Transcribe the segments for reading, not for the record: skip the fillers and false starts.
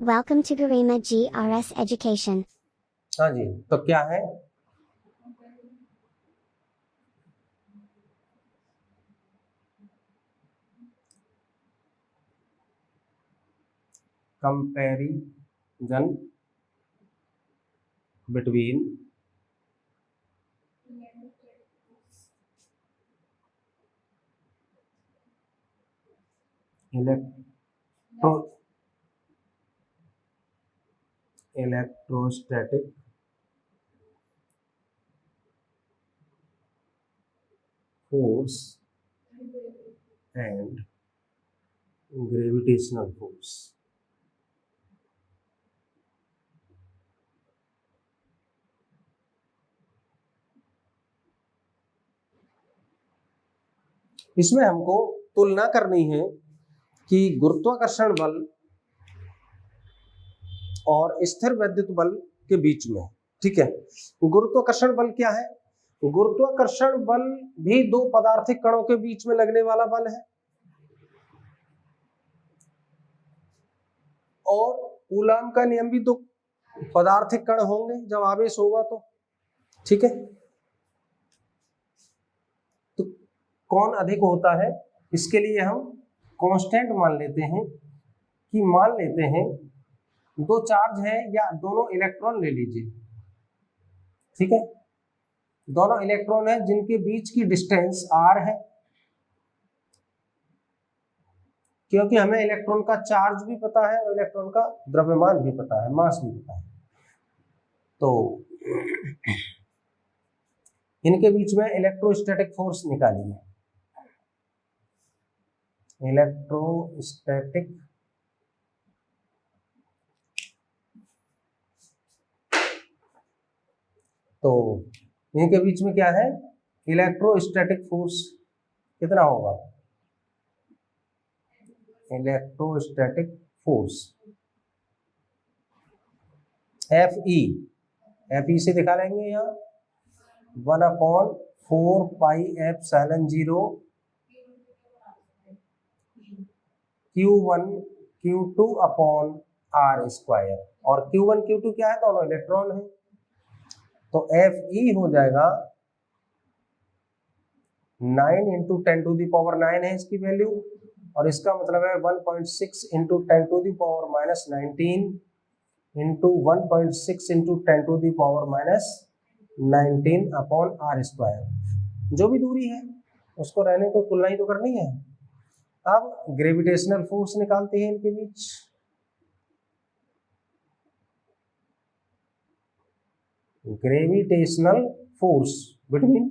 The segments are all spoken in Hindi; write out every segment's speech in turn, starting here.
Welcome to Garima GRS Education. हाँ जी, तो क्या है? Comparison between electrostatic force and gravitational force. इसमें हमको तुलना करनी है कि गुरुत्वाकर्षण बल और स्थिर वैद्युत बल के बीच में। ठीक है, गुरुत्वाकर्षण बल क्या है? गुरुत्वाकर्षण बल भी दो पदार्थिक कणों के बीच में लगने वाला बल है, और कूलाम का नियम भी दो पदार्थिक कण होंगे जब आवेश होगा तो। ठीक है, तो कौन अधिक होता है, इसके लिए हम कांस्टेंट मान लेते हैं कि मान लेते हैं दो चार्ज है या दोनों इलेक्ट्रॉन ले लीजिए। ठीक है, दोनों इलेक्ट्रॉन है जिनके बीच की डिस्टेंस r है, क्योंकि हमें इलेक्ट्रॉन का चार्ज भी पता है और इलेक्ट्रॉन का द्रव्यमान भी पता है, मास भी पता है। तो इनके बीच में इलेक्ट्रोस्टैटिक फोर्स निकालिए। इलेक्ट्रोस्टैटिक तो इनके बीच में क्या है? इलेक्ट्रोस्टैटिक फोर्स कितना होगा? इलेक्ट्रोस्टैटिक फोर्स Fe से दिखा लेंगे यहाँ 1/4πε0 Q1 Q2 upon R square, और Q1 Q2 क्या है? दोनों इलेक्ट्रॉन है, तो Fe हो जाएगा 9 × 10⁻⁹ है इसकी वैल्यू, और इसका मतलब है 1.6 × 10⁻⁻19 इंटू 1.6 × 10⁻⁻19 अपॉन R स्क्वायर। जो भी दूरी है उसको रहने को तुलना ही तो करनी है। अब ग्रेविटेशनल फोर्स निकालते हैं इनके बीच। Gravitational force between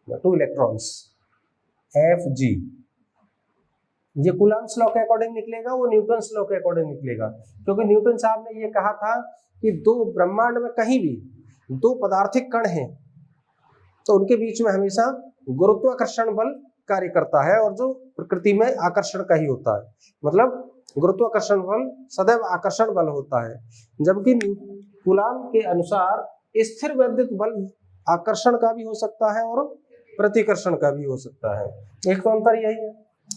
the two electrons Fg, ये कूलम्ब्स लॉ के अकॉर्डिंग निकलेगा, वो न्यूटन्स लॉ के अकॉर्डिंग निकलेगा, क्योंकि न्यूटन साहब ने ये कहा था कि दो ब्रह्मांड में कहीं भी दो पदार्थिक कण हैं तो उनके बीच में हमेशा गुरुत्वाकर्षण बल कार्य करता है, और जो प्रकृति में आकर्षण का ही होता है, मतलब गुरुत्वाकर्षण बल सदैव आकर्षण बल होता है, जबकि कूलाम के अनुसार स्थिर वैद्युत बल आकर्षण का भी हो सकता है और प्रतिकर्षण का भी हो सकता है। एक तो अंतर यही है।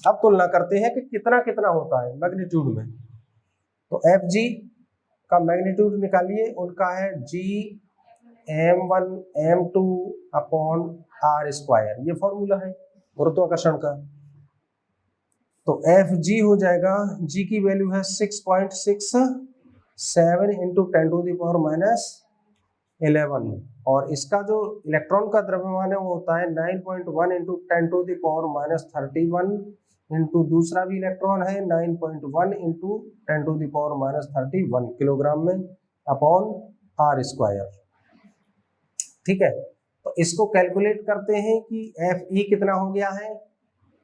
अब तुलना करते हैं कि कितना कितना होता है मैग्नीट्यूड में। तो Fg का मैग्नीट्यूड निकालिए, उनका है G m1 m2 upon R square, ये फॉर्मूला है गुरुत्वाकर्षण का। तो Fg हो जाएगा, G की वैल्यू है 6.67 इंटू 10⁻⁻11, और इसका जो इलेक्ट्रॉन का द्रव्यमान है वो होता है 9.1 इंटू 10⁻⁻31 इंटू दूसरा भी इलेक्ट्रॉन है 9.1 इंटू 10⁻⁻31 किलोग्राम में अपॉन R स्क्वायर। ठीक है, तो इसको कैलकुलेट करते हैं कि Fe कितना हो गया है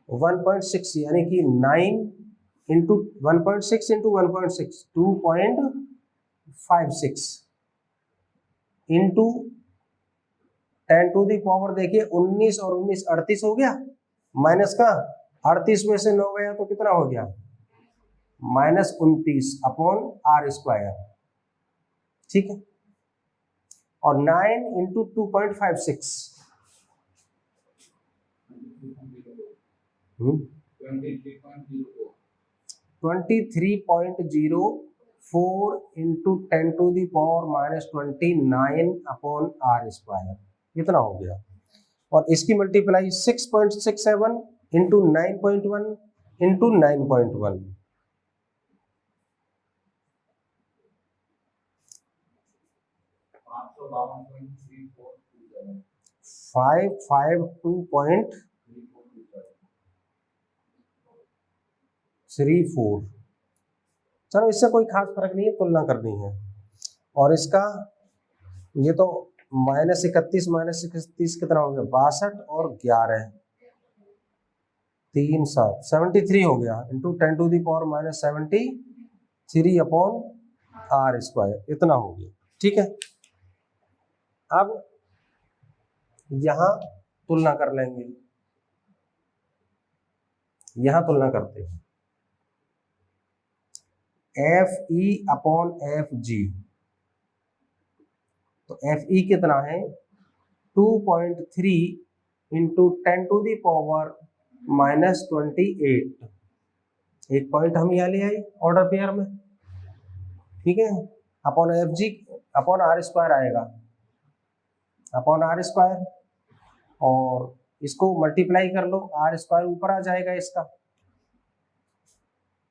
1.6, यानी कि 9 इंटू 1.6 इंटू 1.6 2.56 इंटू 10⁻, देखिए 19 और 19 38 हो गया, माइनस का 38 में से 9 गया तो कितना हो गया -29 अपॉन R स्क्वायर। ठीक है, और 9 into 2.56 23.04 4 into 10⁻⁻29 upon R square, इतना हो गया। और इसकी मल्टीप्लाई 6.67 इंटू 9.1 इंटू 9.1, 552.34। चलो इससे कोई खास फर्क नहीं है, तुलना करनी है। और इसका ये तो -31 -31 कितना हो गया, 62 और 11 3 7 73 हो गया, इंटू 10⁻⁻73 अपॉन आर स्क्वायर, इतना हो गया। ठीक है, अब यहां तुलना कर लेंगे, यहां तुलना करते हैं एफ ई अपॉन एफ जी। तो एफ ई कितना है 2.3 इंटू 10⁻⁻28, एक पॉइंट हम यहाँ ले आए ऑर्डर पेयर में, ठीक है, upon F G upon R square आएगा, अपॉन आर स्क्वायर, और इसको मल्टीप्लाई कर लो, आर स्क्वायर ऊपर आ जाएगा इसका,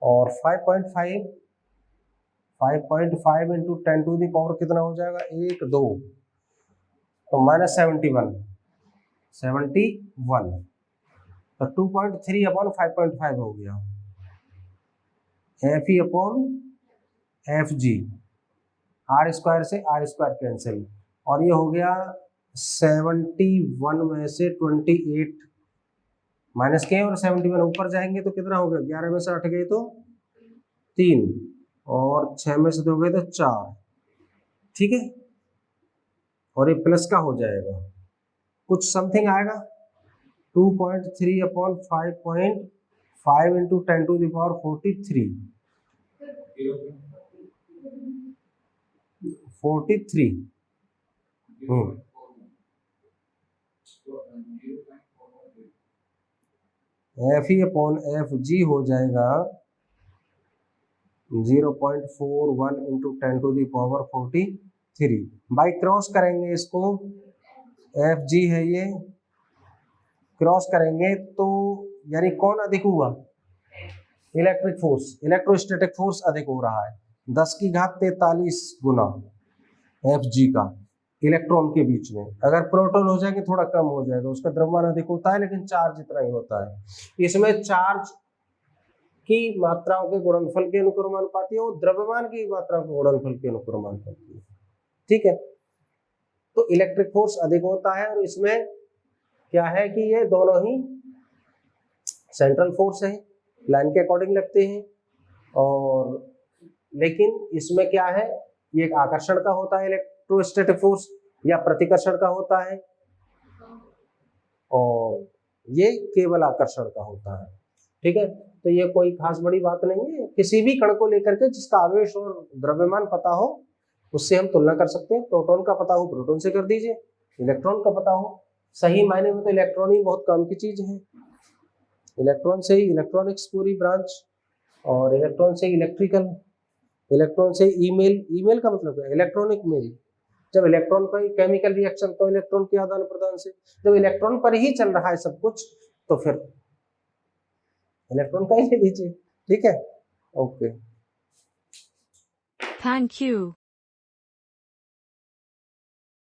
और 5.5 इंटू 10⁻⁻ कितना हो जाएगा 1 2, तो -71, तो 2.3 अपॉन 5.5 हो गया, F E upon F G, R square से आर स्क्वायर कैंसिल, और ये हो गया 71 में से 28 माइनस के, और 71 ऊपर जाएंगे तो कितना हो गया, 11 में से 8 गए तो 3, और 6 में से 2 गए तो 4, ठीक है, और ये प्लस का हो जाएगा, कुछ समथिंग आएगा 2.3 upon 5.5 into 10⁻43, 43, F E upon F जी हो जाएगा 0.41 इंटू 10⁻43, बाई क्रॉस करेंगे इसको, एफ जी है ये, क्रॉस करेंगे तो यानी कौन अधिक हुआ, इलेक्ट्रिक फोर्स, इलेक्ट्रोस्टैटिक फोर्स अधिक हो रहा है 10⁻43 गुना एफ जी का इलेक्ट्रॉन के बीच में। अगर प्रोटॉन हो जाएंगे थोड़ा कम हो जाएगा, उसका द्रव्यमान अधिक होता है लेकिन चार्ज इतना ही होता है। इसमें चार्ज की मात्राओं के गुणनफल के अनुक्रमानुपाती है, वो द्रव्यमान की मात्रा के गुणनफल के अनुक्रमानुपाती है, ठीक है। तो इलेक्ट्रिक फोर्स अधिक होता है, और इसमें क्या है कि ये दोनों ही सेंट्रल फोर्स है, लाइन के अकॉर्डिंग लगते हैं, और लेकिन इसमें क्या है, ये एक आकर्षण का होता है इलेक्ट्रोस्टैटिक फोर्स, या प्रतिकर्षण का होता है, और ये केवल आकर्षण का होता है, ठीक है। तो ये कोई खास बड़ी बात नहीं है, किसी भी कण को लेकर के जिसका आवेश और द्रव्यमान पता हो उससे हम तुलना कर सकते हैं। प्रोटॉन का पता हो प्रोटॉन से कर दीजिए, इलेक्ट्रॉन का पता हो, सही मायने में तो इलेक्ट्रॉन ही बहुत काम की चीज है, इलेक्ट्रॉन से ही इलेक्ट्रॉनिक्स पूरी ब्रांच, और इलेक्ट्रॉन से इलेक्ट्रिकल, इलेक्ट्रॉन से ईमेल, ईमेल का मतलब है इलेक्ट्रॉनिक मेल, जब इलेक्ट्रॉन पर केमिकल रिएक्शन तो इलेक्ट्रॉन के आदान प्रदान से, जब इलेक्ट्रॉन पर ही चल रहा है सब कुछ तो फिर इलेक्ट्रॉन का ही ले लीजिए, ठीक है, ओके, Thank you.